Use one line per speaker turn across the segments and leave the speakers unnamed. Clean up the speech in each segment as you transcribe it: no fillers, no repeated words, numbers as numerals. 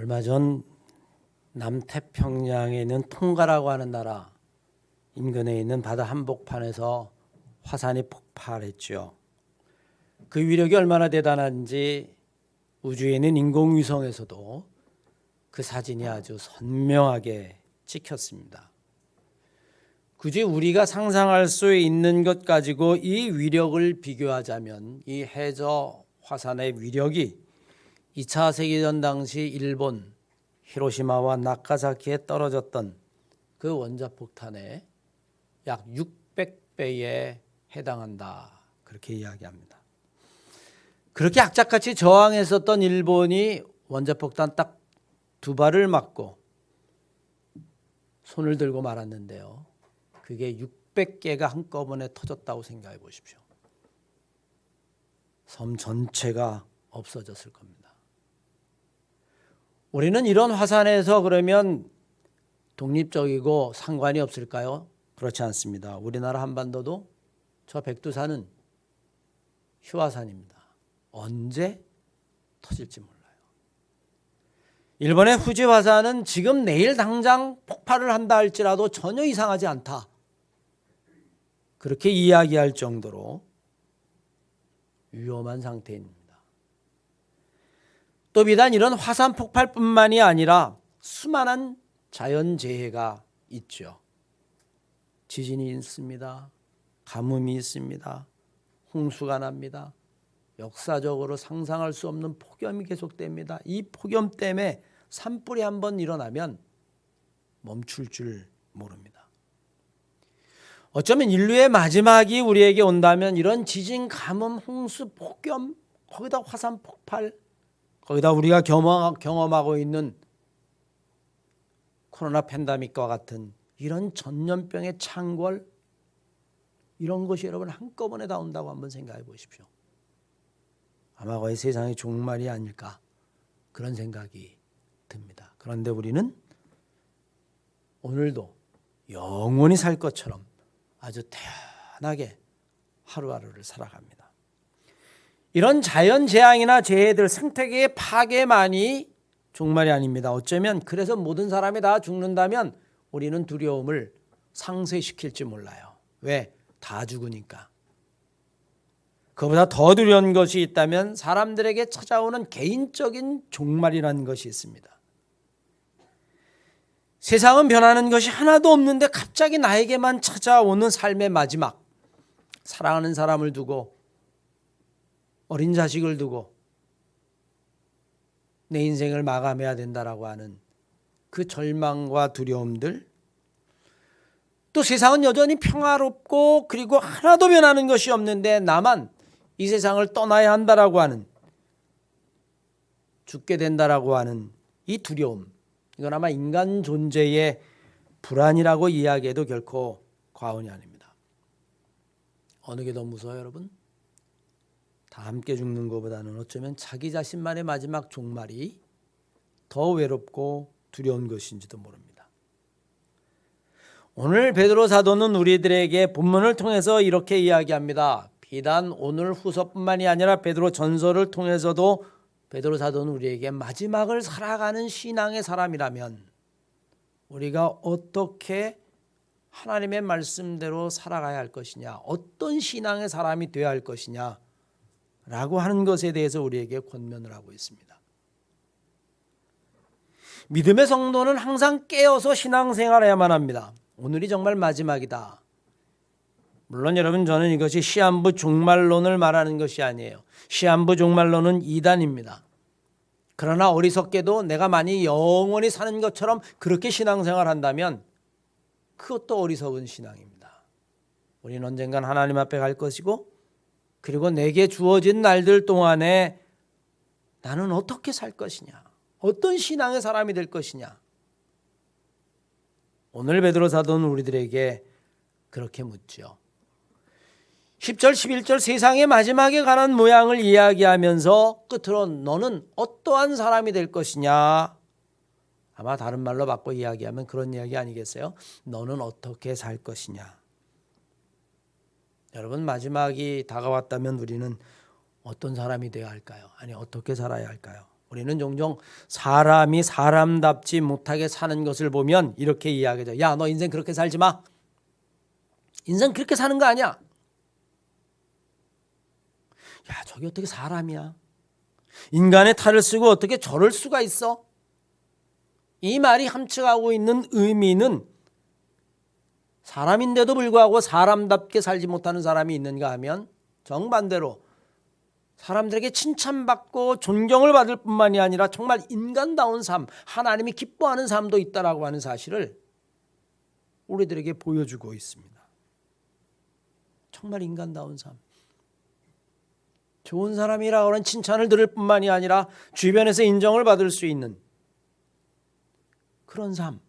얼마 전 남태평양에 있는 통가라고 하는 나라 인근에 있는 바다 한복판에서 화산이 폭발했죠. 그 위력이 얼마나 대단한지 우주에 있는 인공위성에서도 그 사진이 아주 선명하게 찍혔습니다. 굳이 우리가 상상할 수 있는 것 가지고 이 위력을 비교하자면 이 해저 화산의 위력이 2차 세계대전 당시 일본 히로시마와 나가사키에 떨어졌던 그 원자폭탄의 약 600배에 해당한다. 그렇게 이야기합니다. 그렇게 악착같이 저항했었던 일본이 원자폭탄 딱 2발을 맞고 손을 들고 말았는데요. 그게 600개가 한꺼번에 터졌다고 생각해 보십시오. 섬 전체가 없어졌을 겁니다. 우리는 이런 화산에서 그러면 독립적이고 상관이 없을까요? 그렇지 않습니다. 우리나라 한반도도 저 백두산은 휴화산입니다. 언제 터질지 몰라요. 일본의 후지 화산은 지금 내일 당장 폭발을 한다 할지라도 전혀 이상하지 않다. 그렇게 이야기할 정도로 위험한 상태입니다. 또 비단 이런 화산 폭발뿐만이 아니라 수많은 자연재해가 있죠. 지진이 있습니다. 가뭄이 있습니다. 홍수가 납니다. 역사적으로 상상할 수 없는 폭염이 계속됩니다. 이 폭염 때문에 산불이 한번 일어나면 멈출 줄 모릅니다. 어쩌면 인류의 마지막이 우리에게 온다면 이런 지진, 가뭄, 홍수, 폭염, 거기다 화산 폭발, 거기다 우리가 경험하고 있는 코로나 팬데믹과 같은 이런 전염병의 창궐, 이런 것이 여러분 한꺼번에 다 온다고 한번 생각해 보십시오. 아마 거의 세상의 종말이 아닐까 그런 생각이 듭니다. 그런데 우리는 오늘도 영원히 살 것처럼 아주 태연하게 하루하루를 살아갑니다. 이런 자연재앙이나 재해들, 생태계의 파괴만이 종말이 아닙니다. 어쩌면 그래서 모든 사람이 다 죽는다면 우리는 두려움을 상쇄시킬지 몰라요. 왜? 다 죽으니까. 그보다 더 두려운 것이 있다면 사람들에게 찾아오는 개인적인 종말이라는 것이 있습니다. 세상은 변하는 것이 하나도 없는데 갑자기 나에게만 찾아오는 삶의 마지막, 사랑하는 사람을 두고 어린 자식을 두고 내 인생을 마감해야 된다라고 하는 그 절망과 두려움들, 또 세상은 여전히 평화롭고 그리고 하나도 변하는 것이 없는데 나만 이 세상을 떠나야 한다라고 하는, 죽게 된다라고 하는 이 두려움, 이건 아마 인간 존재의 불안이라고 이야기해도 결코 과언이 아닙니다. 어느 게 더 무서워요, 여러분? 다 함께 죽는 것보다는 어쩌면 자기 자신만의 마지막 종말이 더 외롭고 두려운 것인지도 모릅니다. 오늘 베드로 사도는 우리들에게 본문을 통해서 이렇게 이야기합니다. 비단 오늘 후서뿐만이 아니라 베드로 전서를 통해서도 베드로 사도는 우리에게 마지막을 살아가는 신앙의 사람이라면 우리가 어떻게 하나님의 말씀대로 살아가야 할 것이냐, 어떤 신앙의 사람이 되어야 할 것이냐 라고 하는 것에 대해서 우리에게 권면을 하고 있습니다. 믿음의 성도는 항상 깨어서 신앙생활해야만 합니다. 오늘이 정말 마지막이다. 물론 여러분, 저는 이것이 시한부 종말론을 말하는 것이 아니에요. 시한부 종말론은 이단입니다. 그러나 어리석게도 내가 만약 영원히 사는 것처럼 그렇게 신앙생활한다면 그것도 어리석은 신앙입니다. 우리는 언젠간 하나님 앞에 갈 것이고, 그리고 내게 주어진 날들 동안에 나는 어떻게 살 것이냐, 어떤 신앙의 사람이 될 것이냐. 오늘 베드로 사도는 우리들에게 그렇게 묻죠. 10절 11절 세상의 마지막에 관한 모양을 이야기하면서 끝으로 너는 어떠한 사람이 될 것이냐. 아마 다른 말로 바꿔 이야기하면 그런 이야기 아니겠어요? 너는 어떻게 살 것이냐. 여러분, 마지막이 다가왔다면 우리는 어떤 사람이 되어야 할까요? 아니, 어떻게 살아야 할까요? 우리는 종종 사람이 사람답지 못하게 사는 것을 보면 이렇게 이야기하죠. 야, 너 인생 그렇게 살지 마. 인생 그렇게 사는 거 아니야. 야, 저게 어떻게 사람이야. 인간의 탈을 쓰고 어떻게 저럴 수가 있어. 이 말이 함축하고 있는 의미는 사람인데도 불구하고 사람답게 살지 못하는 사람이 있는가 하면 정반대로 사람들에게 칭찬받고 존경을 받을 뿐만이 아니라 정말 인간다운 삶, 하나님이 기뻐하는 삶도 있다라고 하는 사실을 우리들에게 보여주고 있습니다. 정말 인간다운 삶. 좋은 사람이라고 하는 칭찬을 들을 뿐만이 아니라 주변에서 인정을 받을 수 있는 그런 삶.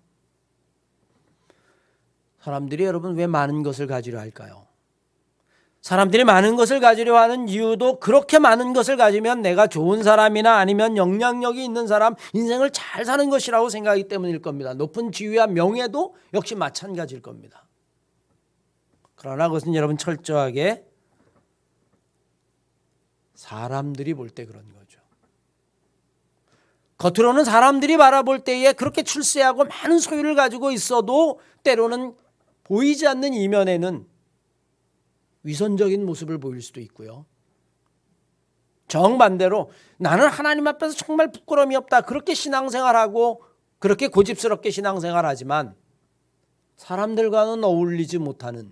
사람들이 여러분 왜 많은 것을 가지려 할까요? 사람들이 많은 것을 가지려 하는 이유도 그렇게 많은 것을 가지면 내가 좋은 사람이나 아니면 영향력이 있는 사람, 인생을 잘 사는 것이라고 생각하기 때문일 겁니다. 높은 지위와 명예도 역시 마찬가지일 겁니다. 그러나 그것은 여러분 철저하게 사람들이 볼 때 그런 거죠. 겉으로는 사람들이 바라볼 때에 그렇게 출세하고 많은 소유를 가지고 있어도 때로는 보이지 않는 이면에는 위선적인 모습을 보일 수도 있고요. 정반대로 나는 하나님 앞에서 정말 부끄러움이 없다. 그렇게 신앙생활하고 그렇게 고집스럽게 신앙생활하지만 사람들과는 어울리지 못하는,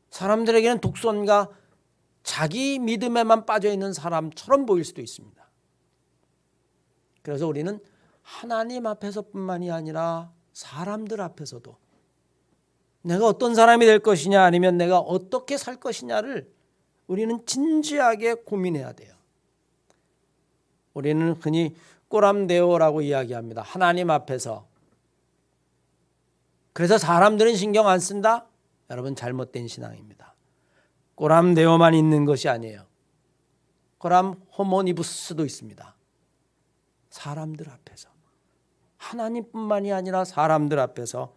사람들에게는 독선과 자기 믿음에만 빠져있는 사람처럼 보일 수도 있습니다. 그래서 우리는 하나님 앞에서뿐만이 아니라 사람들 앞에서도 내가 어떤 사람이 될 것이냐 아니면 내가 어떻게 살 것이냐를 우리는 진지하게 고민해야 돼요. 우리는 흔히 꼬람데오라고 이야기합니다. 하나님 앞에서. 그래서 사람들은 신경 안 쓴다? 여러분 잘못된 신앙입니다. 꼬람데오만 있는 것이 아니에요. 꼬람 호모니부스도 있습니다. 사람들 앞에서. 하나님뿐만이 아니라 사람들 앞에서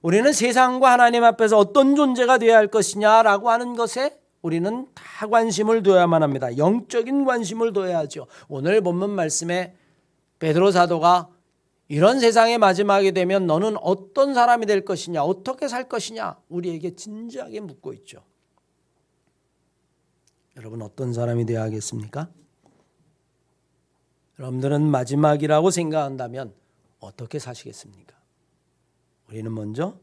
우리는 세상과 하나님 앞에서 어떤 존재가 되어야 할 것이냐라고 하는 것에 우리는 다 관심을 둬야만 합니다. 영적인 관심을 둬야죠. 오늘 본문 말씀에 베드로 사도가 이런 세상의 마지막이 되면 너는 어떤 사람이 될 것이냐, 어떻게 살 것이냐 우리에게 진지하게 묻고 있죠. 여러분 어떤 사람이 되어야 하겠습니까? 여러분들은 마지막이라고 생각한다면 어떻게 사시겠습니까? 우리는 먼저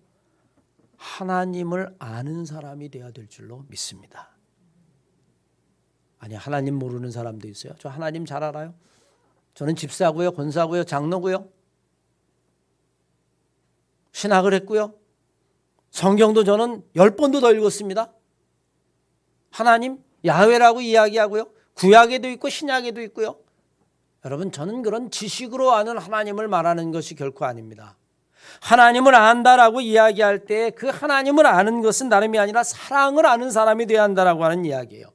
하나님을 아는 사람이 되어야 될 줄로 믿습니다. 아니 하나님 모르는 사람도 있어요. 저 하나님 잘 알아요. 저는 집사고요, 권사고요, 장로고요. 신학을 했고요. 성경도 저는 10번도 더 읽었습니다. 하나님 야훼라고 이야기하고요. 구약에도 있고 신약에도 있고요. 여러분 저는 그런 지식으로 아는 하나님을 말하는 것이 결코 아닙니다. 하나님을 안다라고 이야기할 때 그 하나님을 아는 것은 다름이 아니라 사랑을 아는 사람이 되어야 한다라고 하는 이야기예요.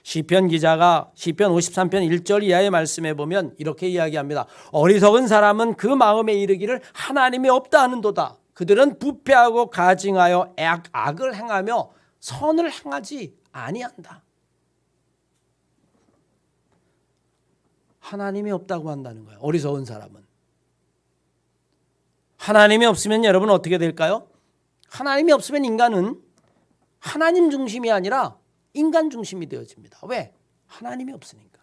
시편 기자가 시편 53편 1절 이하의 말씀에 보면 이렇게 이야기합니다. 어리석은 사람은 그 마음에 이르기를 하나님이 없다 하는도다. 그들은 부패하고 가증하여 악을 행하며 선을 행하지 아니한다. 하나님이 없다고 한다는 거예요. 어리석은 사람은. 하나님이 없으면 여러분 어떻게 될까요? 하나님이 없으면 인간은 하나님 중심이 아니라 인간 중심이 되어집니다. 왜? 하나님이 없으니까.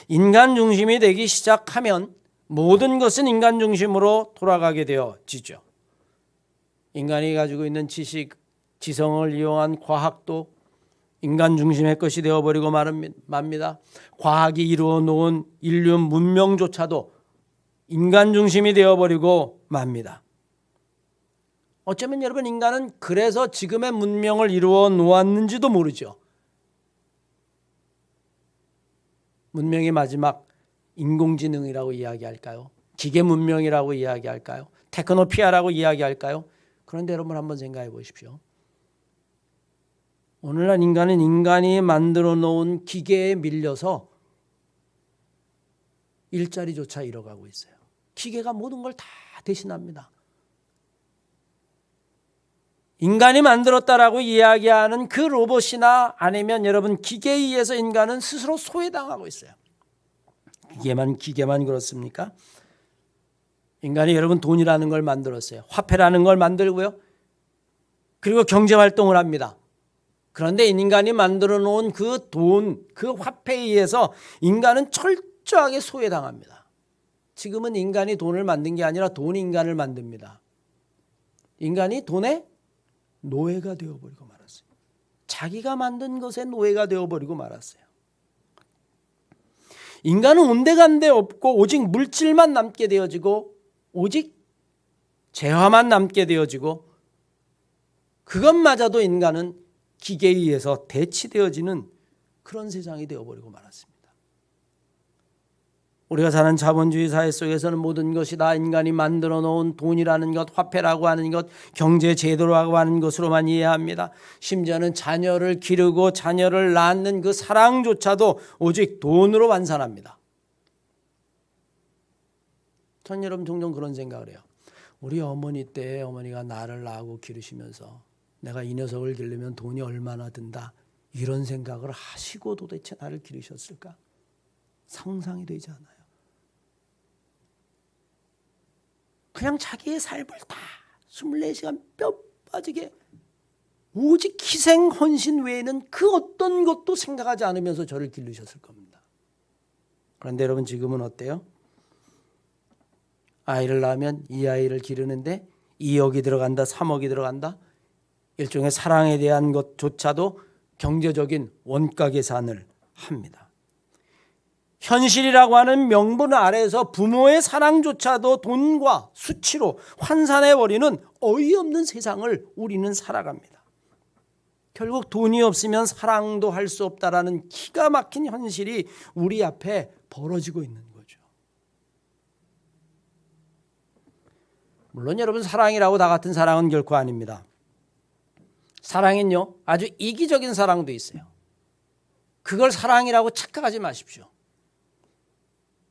인간 중심이 되기 시작하면 모든 것은 인간 중심으로 돌아가게 되어지죠. 인간이 가지고 있는 지식, 지성을 이용한 과학도 인간 중심의 것이 되어버리고 맙니다. 과학이 이루어 놓은 인류 문명조차도 인간 중심이 되어버리고 맙니다. 어쩌면 여러분 인간은 그래서 지금의 문명을 이루어 놓았는지도 모르죠. 문명의 마지막 인공지능이라고 이야기할까요? 기계 문명이라고 이야기할까요? 테크노피아라고 이야기할까요? 그런데 여러분 한번 생각해 보십시오. 오늘날 인간은 인간이 만들어 놓은 기계에 밀려서 일자리조차 잃어가고 있어요. 기계가 모든 걸 다 대신합니다. 인간이 만들었다라고 이야기하는 그 로봇이나 아니면 여러분 기계에 의해서 인간은 스스로 소외당하고 있어요. 기계만 그렇습니까? 인간이 여러분 돈이라는 걸 만들었어요. 화폐라는 걸 만들고요. 그리고 경제 활동을 합니다. 그런데 인간이 만들어 놓은 그 돈, 그 화폐에 의해서 인간은 철저하게 소외당합니다. 지금은 인간이 돈을 만든 게 아니라 돈이 인간을 만듭니다. 인간이 돈의 노예가 되어버리고 말았어요. 자기가 만든 것의 노예가 되어버리고 말았어요. 인간은 온데간데 없고 오직 물질만 남게 되어지고 오직 재화만 남게 되어지고 그것마저도 인간은 기계에 의해서 대치되어지는 그런 세상이 되어버리고 말았습니다. 우리가 사는 자본주의 사회 속에서는 모든 것이 다 인간이 만들어 놓은 돈이라는 것, 화폐라고 하는 것, 경제 제도라고 하는 것으로만 이해합니다. 심지어는 자녀를 기르고 자녀를 낳는 그 사랑조차도 오직 돈으로 완산합니다. 전 여러분 종종 그런 생각을 해요. 우리 어머니 때 어머니가 나를 낳고 기르시면서 내가 이 녀석을 기르면 돈이 얼마나 든다. 이런 생각을 하시고 도대체 나를 기르셨을까? 상상이 되지 않아요. 그냥 자기의 삶을 다 24시간 뼈 빠지게 오직 희생 헌신 외에는 그 어떤 것도 생각하지 않으면서 저를 기르셨을 겁니다. 그런데 여러분 지금은 어때요? 아이를 낳으면 이 아이를 기르는데 2억이 들어간다, 3억이 들어간다. 일종의 사랑에 대한 것조차도 경제적인 원가 계산을 합니다. 현실이라고 하는 명분 아래에서 부모의 사랑조차도 돈과 수치로 환산해버리는 어이없는 세상을 우리는 살아갑니다. 결국 돈이 없으면 사랑도 할 수 없다라는 기가 막힌 현실이 우리 앞에 벌어지고 있는 거죠. 물론 여러분 사랑이라고 다 같은 사랑은 결코 아닙니다. 사랑은요 아주 이기적인 사랑도 있어요. 그걸 사랑이라고 착각하지 마십시오.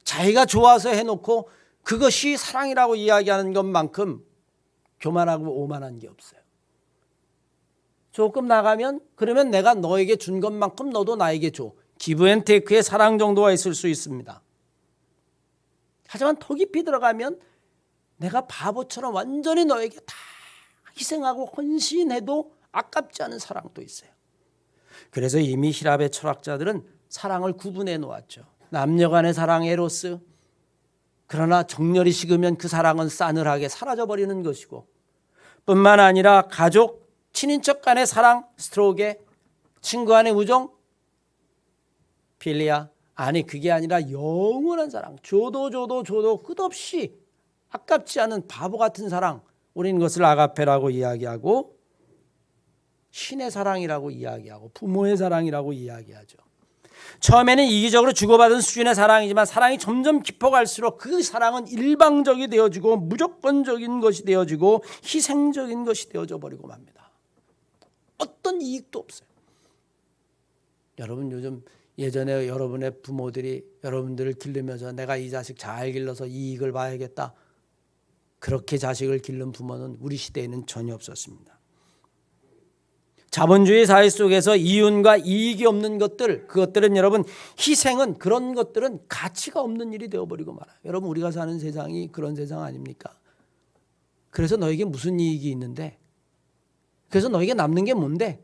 자기가 좋아서 해놓고 그것이 사랑이라고 이야기하는 것만큼 교만하고 오만한 게 없어요. 조금 나가면 그러면 내가 너에게 준 것만큼 너도 나에게 줘. 기브앤테이크의 사랑 정도가 있을 수 있습니다. 하지만 더 깊이 들어가면 내가 바보처럼 완전히 너에게 다 희생하고 헌신해도 아깝지 않은 사랑도 있어요. 그래서 이미 히랍의 철학자들은 사랑을 구분해 놓았죠. 남녀간의 사랑 에로스, 그러나 정열이 식으면 그 사랑은 싸늘하게 사라져버리는 것이고 뿐만 아니라 가족, 친인척 간의 사랑 스트로게, 친구 간의 우정 필리아, 아니 그게 아니라 영원한 사랑, 줘도 끝없이 아깝지 않은 바보 같은 사랑, 우리는 그것을 아가페라고 이야기하고 신의 사랑이라고 이야기하고 부모의 사랑이라고 이야기하죠. 처음에는 이기적으로 주고받은 수준의 사랑이지만 사랑이 점점 깊어갈수록 그 사랑은 일방적이 되어지고 무조건적인 것이 되어지고 희생적인 것이 되어져 버리고 맙니다. 어떤 이익도 없어요. 여러분 요즘 예전에 여러분의 부모들이 여러분들을 기르면서 내가 이 자식 잘 길러서 이익을 봐야겠다. 그렇게 자식을 기른 부모는 우리 시대에는 전혀 없었습니다. 자본주의 사회 속에서 이윤과 이익이 없는 것들, 그것들은 여러분 희생은 그런 것들은 가치가 없는 일이 되어버리고 말아요. 여러분 우리가 사는 세상이 그런 세상 아닙니까? 그래서 너에게 무슨 이익이 있는데? 그래서 너에게 남는 게 뭔데?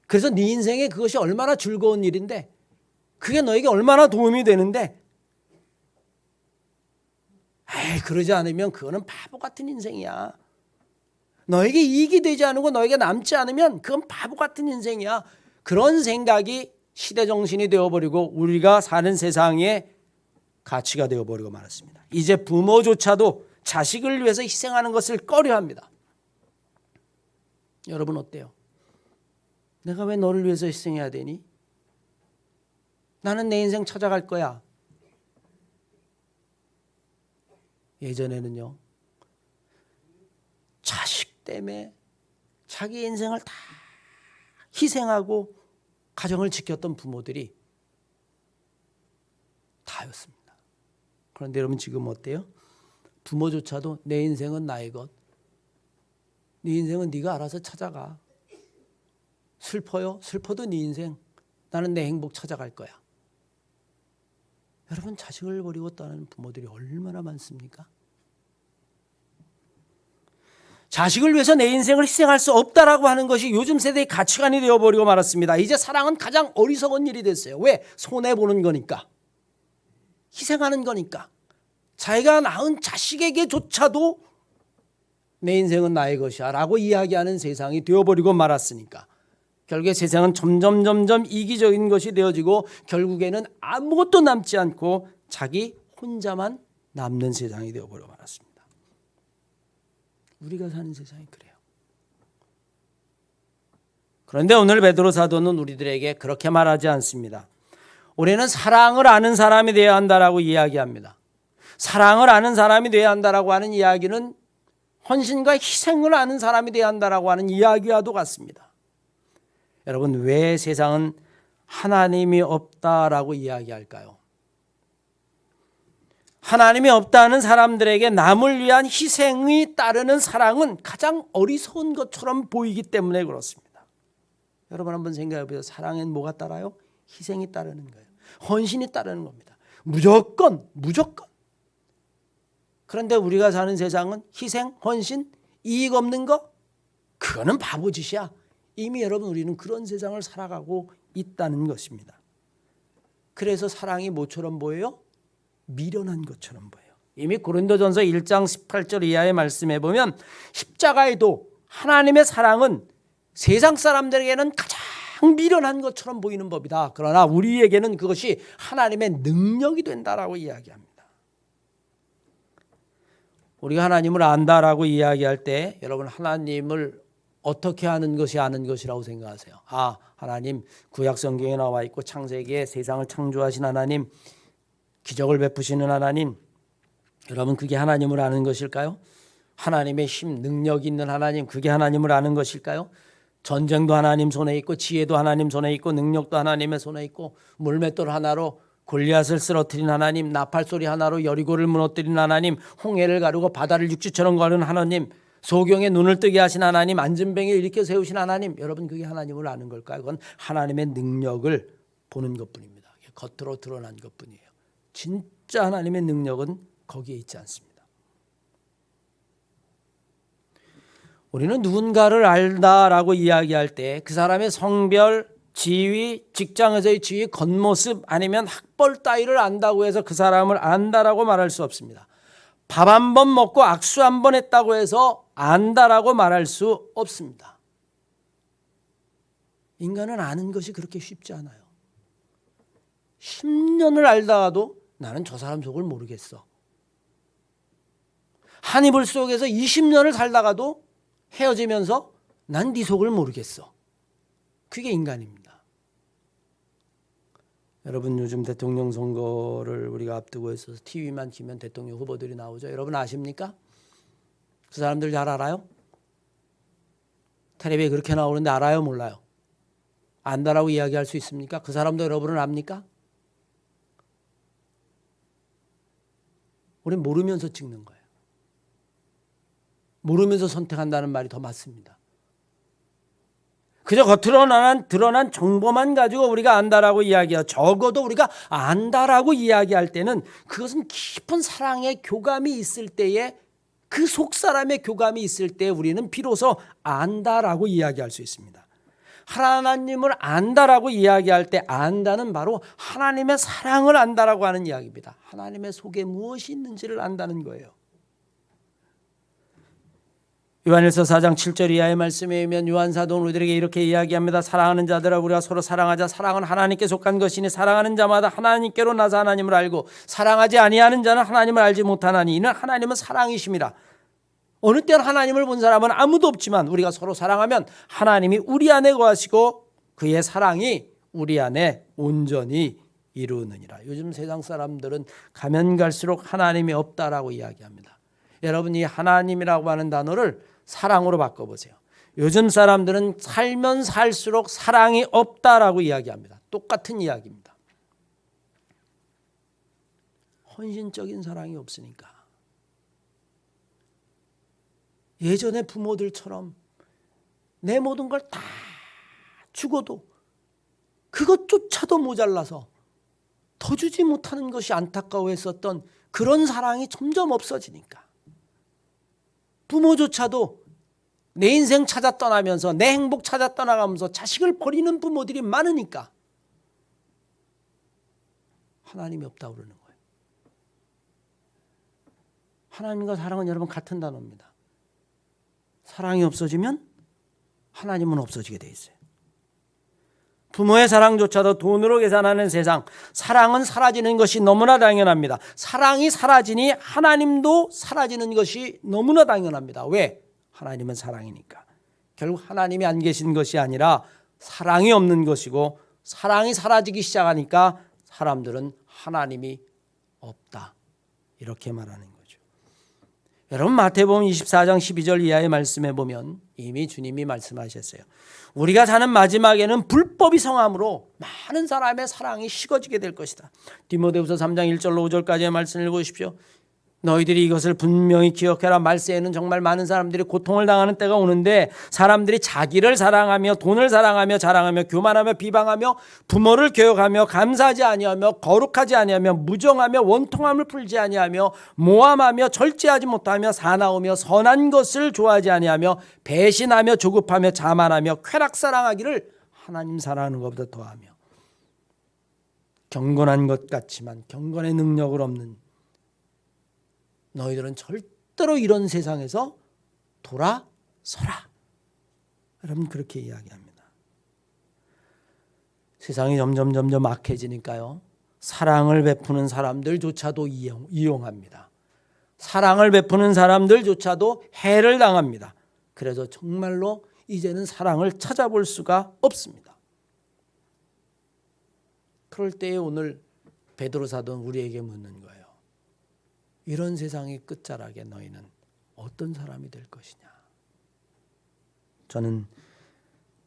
그래서 네 인생에 그것이 얼마나 즐거운 일인데? 그게 너에게 얼마나 도움이 되는데? 에이, 그러지 않으면 그거는 바보 같은 인생이야. 너에게 이익이 되지 않고 너에게 남지 않으면 그건 바보 같은 인생이야. 그런 생각이 시대정신이 되어버리고 우리가 사는 세상의 가치가 되어버리고 말았습니다. 이제 부모조차도 자식을 위해서 희생하는 것을 꺼려합니다. 여러분 어때요? 내가 왜 너를 위해서 희생해야 되니? 나는 내 인생 찾아갈 거야. 예전에는요. 자식 때문에 자기 인생을 다 희생하고 가정을 지켰던 부모들이 다였습니다. 그런데 여러분 지금 어때요? 부모조차도 내 인생은 나의 것. 네 인생은 네가 알아서 찾아가. 슬퍼요? 슬퍼도 네 인생. 나는 내 행복 찾아갈 거야. 여러분, 자식을 버리고 떠나는 부모들이 얼마나 많습니까? 자식을 위해서 내 인생을 희생할 수 없다라고 하는 것이 요즘 세대의 가치관이 되어버리고 말았습니다. 이제 사랑은 가장 어리석은 일이 됐어요. 왜? 손해보는 거니까. 희생하는 거니까. 자기가 낳은 자식에게조차도 내 인생은 나의 것이야 라고 이야기하는 세상이 되어버리고 말았으니까 결국에 세상은 점점 이기적인 것이 되어지고 결국에는 아무것도 남지 않고 자기 혼자만 남는 세상이 되어버리고 말았습니다. 우리가 사는 세상이 그래요. 그런데 오늘 베드로 사도는 우리들에게 그렇게 말하지 않습니다. 우리는 사랑을 아는 사람이 되어야 한다라고 이야기합니다. 사랑을 아는 사람이 되어야 한다라고 하는 이야기는 헌신과 희생을 아는 사람이 되어야 한다라고 하는 이야기와도 같습니다. 여러분, 왜 세상은 하나님이 없다라고 이야기할까요? 하나님이 없다는 사람들에게 남을 위한 희생이 따르는 사랑은 가장 어리석은 것처럼 보이기 때문에 그렇습니다. 여러분 한번 생각해 보세요. 사랑엔 뭐가 따라요? 희생이 따르는 거예요. 헌신이 따르는 겁니다. 무조건. 그런데 우리가 사는 세상은 희생, 헌신, 이익 없는 거? 그거는 바보짓이야. 이미 여러분 우리는 그런 세상을 살아가고 있다는 것입니다. 그래서 사랑이 뭐처럼 보여요? 미련한 것처럼 보여요. 이미 고린도전서 1장 18절 이하의 말씀해 보면 십자가에도 하나님의 사랑은 세상 사람들에게는 가장 미련한 것처럼 보이는 법이다. 그러나 우리에게는 그것이 하나님의 능력이 된다라고 이야기합니다. 우리가 하나님을 안다라고 이야기할 때 여러분 하나님을 어떻게 아는 것이 아는 것이라고 생각하세요? 하나님 구약 성경에 나와 있고 창세기에 세상을 창조하신 하나님, 기적을 베푸시는 하나님, 여러분 그게 하나님을 아는 것일까요? 하나님의 힘, 능력 있는 하나님, 그게 하나님을 아는 것일까요? 전쟁도 하나님 손에 있고 지혜도 하나님 손에 있고 능력도 하나님의 손에 있고 물맷돌 하나로 골리앗을 쓰러뜨린 하나님, 나팔소리 하나로 여리고를 무너뜨린 하나님, 홍해를 가르고 바다를 육지처럼 가른 하나님, 소경의 눈을 뜨게 하신 하나님, 안전뱅이를 일으켜 세우신 하나님, 여러분 그게 하나님을 아는 걸까요? 그건 하나님의 능력을 보는 것뿐입니다. 겉으로 드러난 것뿐이에요. 진짜 하나님의 능력은 거기에 있지 않습니다. 우리는 누군가를 알다라고 이야기할 때 그 사람의 성별, 지위, 직장에서의 지위, 겉모습 아니면 학벌 따위를 안다고 해서 그 사람을 안다라고 말할 수 없습니다. 밥 한 번 먹고 악수 한 번 했다고 해서 안다라고 말할 수 없습니다. 인간은 아는 것이 그렇게 쉽지 않아요. 10년을 알다가도 나는 저 사람 속을 모르겠어. 한 이불 속에서 20년을 살다가도 헤어지면서 난 네 속을 모르겠어. 그게 인간입니다. 여러분 요즘 대통령 선거를 우리가 앞두고 있어서 TV만 키면 대통령 후보들이 나오죠. 여러분 아십니까? 그 사람들 잘 알아요? 텔레비에 그렇게 나오는데 알아요? 몰라요? 안다라고 이야기할 수 있습니까? 그 사람도 여러분은 압니까? 우리는 모르면서 찍는 거예요. 모르면서 선택한다는 말이 더 맞습니다. 그저 겉으로 드러난 정보만 가지고 우리가 안다라고 이야기해요. 적어도 우리가 안다라고 이야기할 때는 그것은 깊은 사랑의 교감이 있을 때에 그 속사람의 교감이 있을 때 우리는 비로소 안다라고 이야기할 수 있습니다. 하나님을 안다라고 이야기할 때 안다는 바로 하나님의 사랑을 안다라고 하는 이야기입니다. 하나님의 속에 무엇이 있는지를 안다는 거예요. 요한일서 4장 7절 이하의 말씀에 의하면 요한 사도는 우리들에게 이렇게 이야기합니다. 사랑하는 자들아 우리가 서로 사랑하자. 사랑은 하나님께 속한 것이니 사랑하는 자마다 하나님께로 나서 하나님을 알고 사랑하지 아니하는 자는 하나님을 알지 못하나니 이는 하나님은 사랑이심이라. 어느 때는 하나님을 본 사람은 아무도 없지만 우리가 서로 사랑하면 하나님이 우리 안에 거하시고 그의 사랑이 우리 안에 온전히 이루느니라. 요즘 세상 사람들은 가면 갈수록 하나님이 없다라고 이야기합니다. 여러분 이 하나님이라고 하는 단어를 사랑으로 바꿔보세요. 요즘 사람들은 살면 살수록 사랑이 없다라고 이야기합니다. 똑같은 이야기입니다. 헌신적인 사랑이 없으니까. 예전의 부모들처럼 내 모든 걸 다 주고도 그것조차도 모자라서 더 주지 못하는 것이 안타까워했었던 그런 사랑이 점점 없어지니까 부모조차도 내 인생 찾아 떠나면서 내 행복 찾아 떠나가면서 자식을 버리는 부모들이 많으니까 하나님이 없다고 그러는 거예요. 하나님과 사랑은 여러분 같은 단어입니다. 사랑이 없어지면 하나님은 없어지게 돼 있어요. 부모의 사랑조차도 돈으로 계산하는 세상, 사랑은 사라지는 것이 너무나 당연합니다. 사랑이 사라지니 하나님도 사라지는 것이 너무나 당연합니다. 왜? 하나님은 사랑이니까. 결국 하나님이 안 계신 것이 아니라 사랑이 없는 것이고, 사랑이 사라지기 시작하니까 사람들은 하나님이 없다, 이렇게 말하는 거죠. 여러분, 마태복음 24장 12절 이하의 말씀에 보면 이미 주님이 말씀하셨어요. 우리가 사는 마지막에는 불법이 성함으로 많은 사람의 사랑이 식어지게 될 것이다. 디모데후서 3장 1절로 5절까지의 말씀을 읽으십시오. 너희들이 이것을 분명히 기억해라. 말세에는 정말 많은 사람들이 고통을 당하는 때가 오는데, 사람들이 자기를 사랑하며 돈을 사랑하며 자랑하며 교만하며 비방하며 부모를 교육하며 감사하지 아니하며 거룩하지 아니하며 무정하며 원통함을 풀지 아니하며 모함하며 절제하지 못하며 사나우며 선한 것을 좋아하지 아니하며 배신하며 조급하며 자만하며 쾌락 사랑하기를 하나님 사랑하는 것보다 더하며, 경건한 것 같지만 경건의 능력을 없는 너희들은 절대로 이런 세상에서 돌아서라. 여러분, 그렇게 이야기합니다. 세상이 점점 악해지니까요, 사랑을 베푸는 사람들조차도 이용합니다. 사랑을 베푸는 사람들조차도 해를 당합니다. 그래서 정말로 이제는 사랑을 찾아볼 수가 없습니다. 그럴 때에 오늘 베드로 사도는 우리에게 묻는 거예요. 이런 세상의 끝자락에 너희는 어떤 사람이 될 것이냐. 저는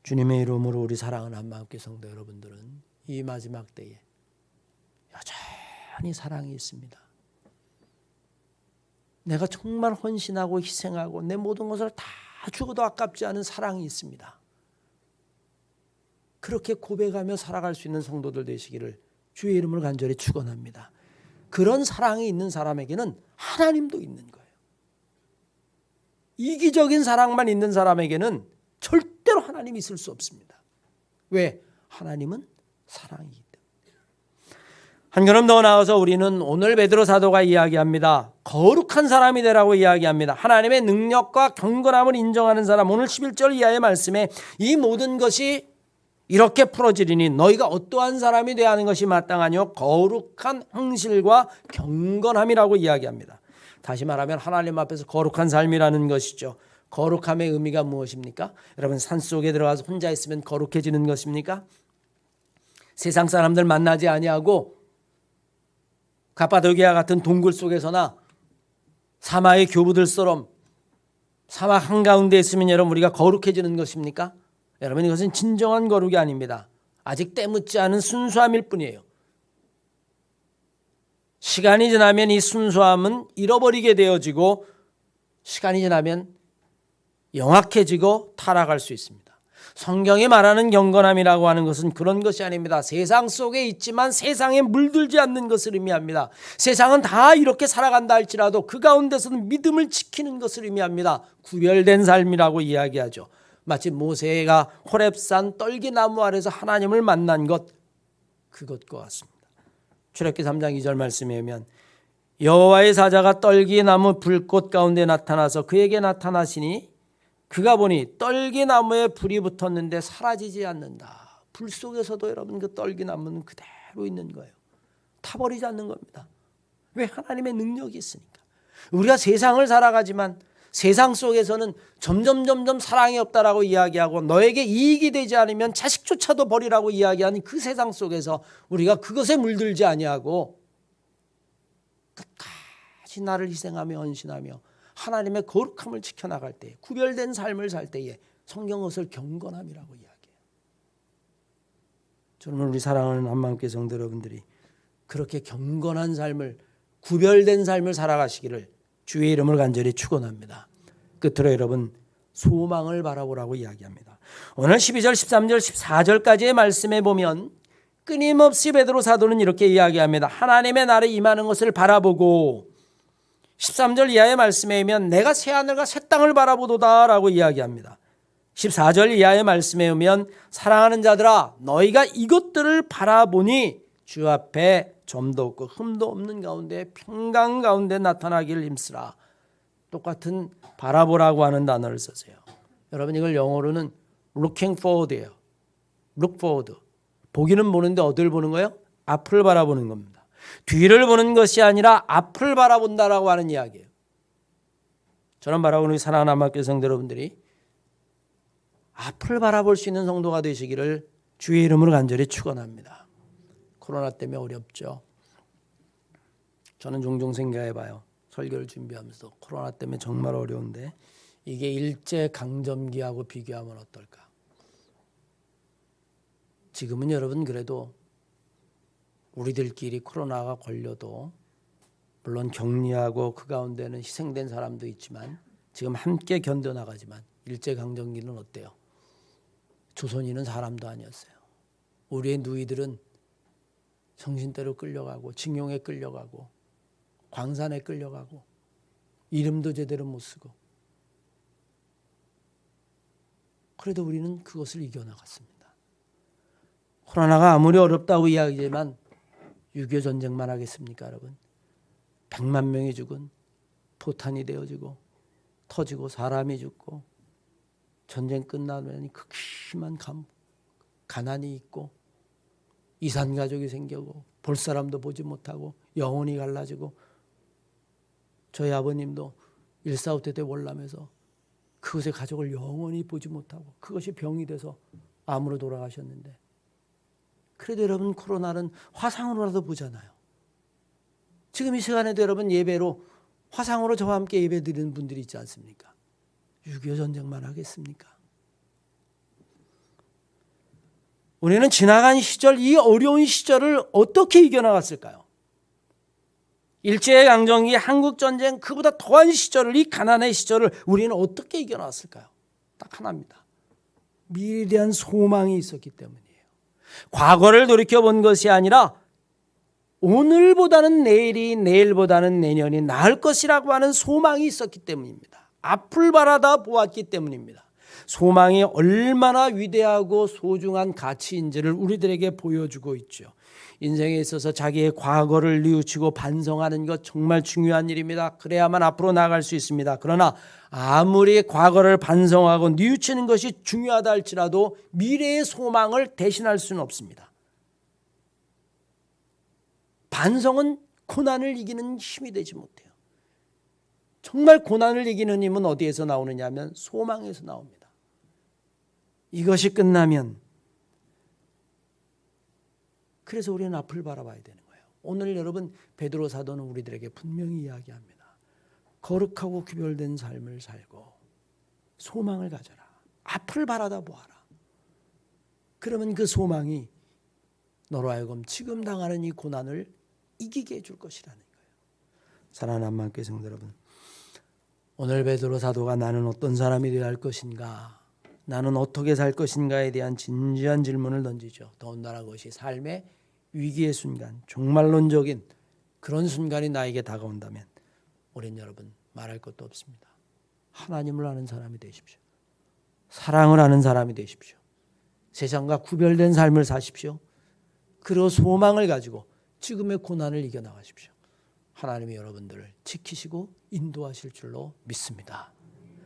주님의 이름으로 우리 사랑하는 한마음교회 성도 여러분들은 이 마지막 때에 여전히 사랑이 있습니다. 내가 정말 헌신하고 희생하고 내 모든 것을 다 주고도 아깝지 않은 사랑이 있습니다. 그렇게 고백하며 살아갈 수 있는 성도들 되시기를 주의 이름으로 간절히 축원합니다. 그런 사랑이 있는 사람에게는 하나님도 있는 거예요. 이기적인 사랑만 있는 사람에게는 절대로 하나님이 있을 수 없습니다. 왜? 하나님은 사랑이기 때문에. 한 걸음 더 나아가서 우리는 오늘 베드로 사도가 이야기합니다. 거룩한 사람이 되라고 이야기합니다. 하나님의 능력과 경건함을 인정하는 사람. 오늘 11절 이하의 말씀에 이 모든 것이 이렇게 풀어지리니 너희가 어떠한 사람이 되어야 하는 것이 마땅하뇨 거룩한 행실과 경건함이라고 이야기합니다. 다시 말하면 하나님 앞에서 거룩한 삶이라는 것이죠. 거룩함의 의미가 무엇입니까? 여러분, 산속에 들어가서 혼자 있으면 거룩해지는 것입니까? 세상 사람들 만나지 아니하고 가파도기아 같은 동굴 속에서나 사마의 교부들처럼 사막 한가운데 있으면 여러분 우리가 거룩해지는 것입니까? 여러분, 이것은 진정한 거룩이 아닙니다. 아직 때묻지 않은 순수함일 뿐이에요. 시간이 지나면 이 순수함은 잃어버리게 되어지고, 시간이 지나면 영악해지고 타락할 수 있습니다. 성경이 말하는 경건함이라고 하는 것은 그런 것이 아닙니다. 세상 속에 있지만 세상에 물들지 않는 것을 의미합니다. 세상은 다 이렇게 살아간다 할지라도 그 가운데서는 믿음을 지키는 것을 의미합니다. 구별된 삶이라고 이야기하죠. 마치 모세가 호렙산 떨기나무 아래서 하나님을 만난 것, 그것과 같습니다. 출애굽기 3장 2절 말씀에 보면 여호와의 사자가 떨기나무 불꽃 가운데 나타나서 그에게 나타나시니 그가 보니 떨기나무에 불이 붙었는데 사라지지 않는다. 불 속에서도 여러분 그 떨기나무는 그대로 있는 거예요. 타버리지 않는 겁니다. 왜? 하나님의 능력이 있으니까. 우리가 세상을 살아가지만 세상 속에서는 점점 사랑이 없다라고 이야기하고 너에게 이익이 되지 않으면 자식조차도 버리라고 이야기하는 그 세상 속에서 우리가 그것에 물들지 아니하고 끝까지 나를 희생하며 헌신하며 하나님의 거룩함을 지켜나갈 때, 구별된 삶을 살 때에 성경 것을 경건함이라고 이야기해요. 저는 우리 사랑하는 한마음교회 성도 여러분들이 그렇게 경건한 삶을, 구별된 삶을 살아가시기를 주의 이름을 간절히 축원합니다. 끝으로 여러분 소망을 바라보라고 이야기합니다. 오늘 12절, 13절, 14절까지의 말씀에 보면 끊임없이 베드로 사도는 이렇게 이야기합니다. 하나님의 날에 임하는 것을 바라보고 13절 이하의 말씀에 의하면 내가 새하늘과 새 땅을 바라보도다 라고 이야기합니다. 14절 이하의 말씀에 의하면 사랑하는 자들아 너희가 이것들을 바라보니 주 앞에 점도 없고 흠도 없는 가운데 평강 가운데 나타나기를 힘쓰라. 똑같은 바라보라고 하는 단어를 썼어요. 여러분 이걸 영어로는 looking forward예요. look forward. 보기는 보는데 어디를 보는 거예요? 앞을 바라보는 겁니다. 뒤를 보는 것이 아니라 앞을 바라본다라고 하는 이야기예요. 저는 바라보는 사랑하는 한마교회 성도 여러분들이 앞을 바라볼 수 있는 성도가 되시기를 주의 이름으로 간절히 축원합니다. 코로나 때문에 어렵죠. 저는 종종 생각해봐요. 설교를 준비하면서 코로나 때문에 정말 어려운데 이게 일제강점기하고 비교하면 어떨까? 지금은 여러분 그래도 우리들끼리 코로나가 걸려도 물론 격리하고 그 가운데는 희생된 사람도 있지만 지금 함께 견뎌나가지만 일제강점기는 어때요? 조선인은 사람도 아니었어요. 우리의 누이들은 정신대로 끌려가고 징용에 끌려가고 광산에 끌려가고 이름도 제대로 못 쓰고 그래도 우리는 그것을 이겨나갔습니다. 코로나가 아무리 어렵다고 이야기지만 6.25 전쟁만 하겠습니까 여러분? 100만 명이 죽은 포탄이 되어지고 터지고 사람이 죽고 전쟁 끝나면 극심한 가난이 있고 이산가족이 생기고 볼 사람도 보지 못하고 영혼이 갈라지고 저희 아버님도 1.4.5 때 월남에서 그것의 가족을 영원히 보지 못하고 그것이 병이 돼서 암으로 돌아가셨는데 그래도 여러분 코로나는 화상으로라도 보잖아요. 지금 이 시간에도 여러분 예배로 화상으로 저와 함께 예배 드리는 분들이 있지 않습니까? 6.25 전쟁만 하겠습니까? 우리는 지나간 시절 이 어려운 시절을 어떻게 이겨나갔을까요? 일제강점기 한국전쟁 그보다 더한 시절을 이 가난의 시절을 우리는 어떻게 이겨나갔을까요? 딱 하나입니다. 미래에 대한 소망이 있었기 때문이에요. 과거를 돌이켜본 것이 아니라 오늘보다는 내일이 내일보다는 내년이 나을 것이라고 하는 소망이 있었기 때문입니다. 앞을 바라다 보았기 때문입니다. 소망이 얼마나 위대하고 소중한 가치인지를 우리들에게 보여주고 있죠. 인생에 있어서 자기의 과거를 뉘우치고 반성하는 것 정말 중요한 일입니다. 그래야만 앞으로 나아갈 수 있습니다. 그러나 아무리 과거를 반성하고 뉘우치는 것이 중요하다 할지라도 미래의 소망을 대신할 수는 없습니다. 반성은 고난을 이기는 힘이 되지 못해요. 정말 고난을 이기는 힘은 어디에서 나오느냐 하면 소망에서 나옵니다. 이것이 끝나면 그래서 우리는 앞을 바라봐야 되는 거예요. 오늘 여러분 베드로 사도는 우리들에게 분명히 이야기합니다. 거룩하고 구별된 삶을 살고 소망을 가져라. 앞을 바라다 보아라. 그러면 그 소망이 너로 하여금 지금 당하는 이 고난을 이기게 해줄 것이라는 거예요. 사랑하는 한마음교회 성도 여러분, 오늘 베드로 사도가 나는 어떤 사람이 되어야 할 것인가, 나는 어떻게 살 것인가에 대한 진지한 질문을 던지죠. 더군다나 그것이 삶의 위기의 순간, 종말론적인 그런 순간이 나에게 다가온다면 우린 여러분 말할 것도 없습니다. 하나님을 아는 사람이 되십시오. 사랑을 아는 사람이 되십시오. 세상과 구별된 삶을 사십시오. 그리고 소망을 가지고 지금의 고난을 이겨나가십시오. 하나님이 여러분들을 지키시고 인도하실 줄로 믿습니다.